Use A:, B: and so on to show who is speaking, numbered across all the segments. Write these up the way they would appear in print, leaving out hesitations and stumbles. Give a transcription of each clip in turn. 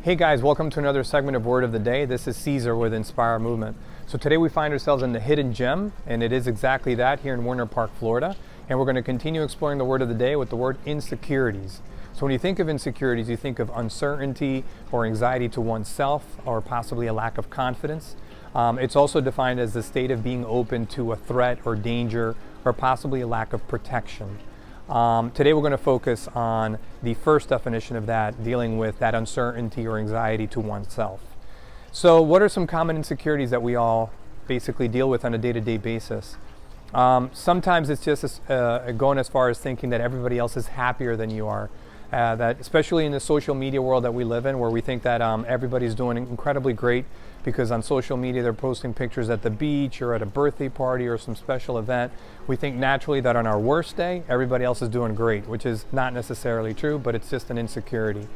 A: Hey guys, welcome to another segment of Word of the Day. This is Caesar with Inspire Movement. So today we find ourselves in the hidden gem, and it is exactly that here in Winter Park, Florida. And we're going to continue exploring the word of the day with the word insecurities. So when you think of insecurities, you think of uncertainty or anxiety to oneself, or possibly a lack of confidence. It's also defined as the state of being open to a threat or danger, or possibly a lack of protection. Today we're going to focus on the first definition of that, dealing with that uncertainty or anxiety to oneself. So what are some common insecurities that we all basically deal with on a day-to-day basis? Sometimes it's just going as far as thinking that everybody else is happier than you are. That especially in the social media world that we live in, where we think that everybody's doing incredibly great because on social media they're posting pictures at the beach or at a birthday party or some special event. We think naturally that on our worst day everybody else is doing great, which is not necessarily true, but it's just an insecurity.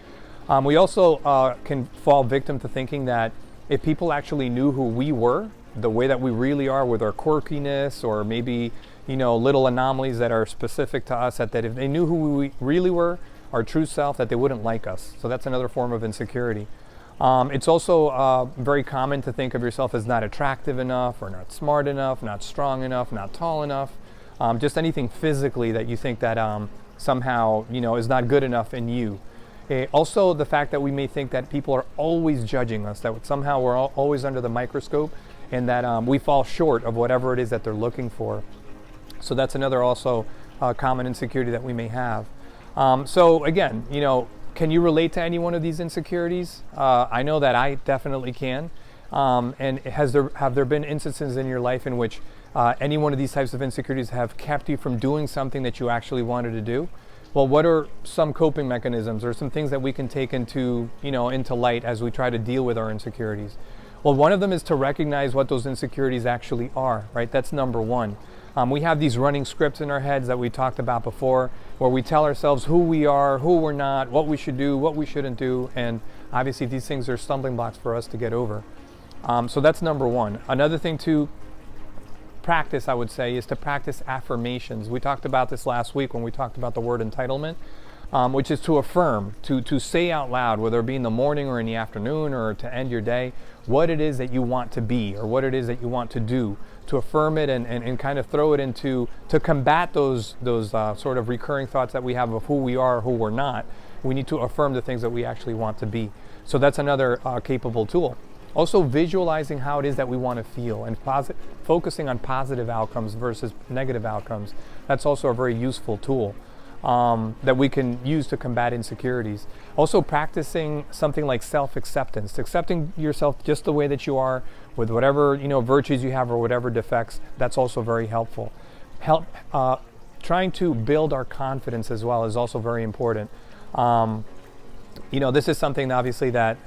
A: We also can fall victim to thinking that if people actually knew who we were, the way that we really are with our quirkiness, or maybe little anomalies that are specific to us, that if they knew who we really were, our true self, that they wouldn't like us. So that's another form of insecurity. It's also very common to think of yourself as not attractive enough, or not smart enough, not strong enough, not tall enough. Just anything physically that you think that somehow is not good enough in you. Also the fact that we may think that people are always judging us, that somehow we're always under the microscope, and that we fall short of whatever it is that they're looking for. So that's another also common insecurity that we may have. So again, can you relate to any one of these insecurities? I know that I definitely can. And have there been instances in your life in which any one of these types of insecurities have kept you from doing something that you actually wanted to do? Well, what are some coping mechanisms or some things that we can take into light as we try to deal with our insecurities? Well, one of them is to recognize what those insecurities actually are, right? That's number one. We have these running scripts in our heads that we talked about before, where we tell ourselves who we are, who we're not, what we should do, what we shouldn't do, and obviously these things are stumbling blocks for us to get over. So that's number one. Another thing to practice, I would say, is to practice affirmations. We talked about this last week when we talked about the word entitlement, which is to affirm, to say out loud, whether it be in the morning or in the afternoon or to end your day, what it is that you want to be or what it is that you want to do, to affirm it and kind of throw it into, to combat those sort of recurring thoughts that we have of who we are or who we're not. We need to affirm the things that we actually want to be. So that's another capable tool. Also visualizing how it is that we want to feel and focusing on positive outcomes versus negative outcomes. That's also a very useful tool that we can use to combat insecurities. Also practicing something like self-acceptance, accepting yourself just the way that you are, with whatever virtues you have or whatever defects. That's also very helpful. Trying to build our confidence as well is also very important. This is something obviously that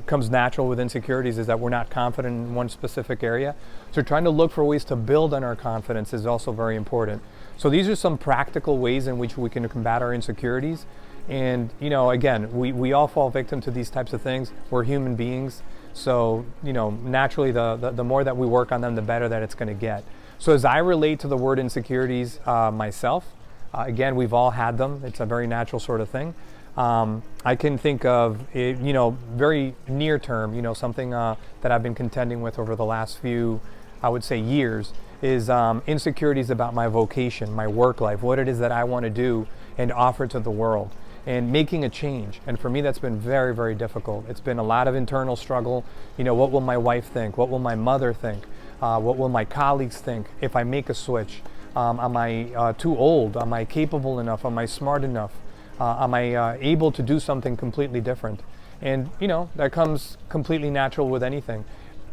A: comes natural with insecurities, is that we're not confident in one specific area. So trying to look for ways to build on our confidence is also very important. So these are some practical ways in which we can combat our insecurities. And again, we all fall victim to these types of things. We're human beings. So naturally the more that we work on them, the better that it's going to get. So as I relate to the word insecurities myself, again, we've all had them. It's a very natural sort of thing. I can think of, very near term, something that I've been contending with over the last few, I would say, years, is insecurities about my vocation, my work life, what it is that I want to do and offer to the world, and making a change. And for me, that's been very, very difficult. It's been a lot of internal struggle. What will my wife think? What will my mother think? What will my colleagues think if I make a switch? Am I too old? Am I capable enough? Am I smart enough? Am I able to do something completely different? And that comes completely natural with anything.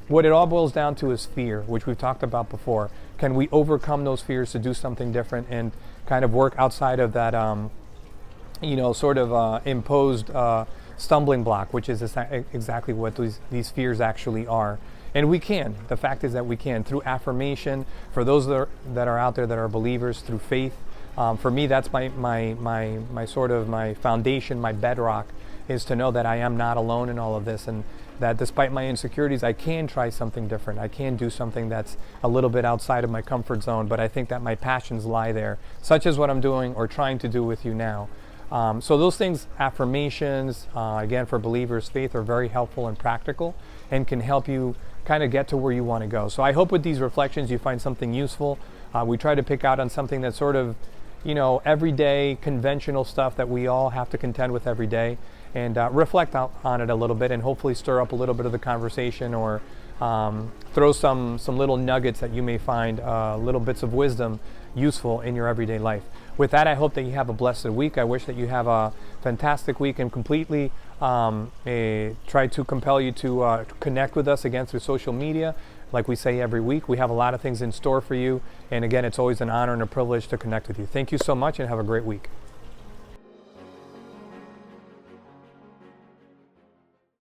A: What it all boils down to is fear, which we've talked about before. Can we overcome those fears to do something different and kind of work outside of that, imposed stumbling block, which is exactly what these fears actually are. And we can. The fact is that we can, through affirmation, for those that are out there that are believers, through faith. For me, that's my foundation, my bedrock, is to know that I am not alone in all of this, and that despite my insecurities, I can try something different. I can do something that's a little bit outside of my comfort zone, but I think that my passions lie there, such as what I'm doing or trying to do with you now. So those things, affirmations, again, for believers, faith, are very helpful and practical and can help you kind of get to where you want to go. So I hope with these reflections you find something useful. We try to pick out on something that's sort of, everyday conventional stuff that we all have to contend with every day, and reflect on it a little bit and hopefully stir up a little bit of the conversation, or throw some little nuggets that you may find, little bits of wisdom useful in your everyday life. With that, I hope that you have a blessed week. I wish that you have a fantastic week, and completely try to compel you to connect with us again through social media. Like we say every week, we have a lot of things in store for you. And again, it's always an honor and a privilege to connect with you. Thank you so much, and have a great week.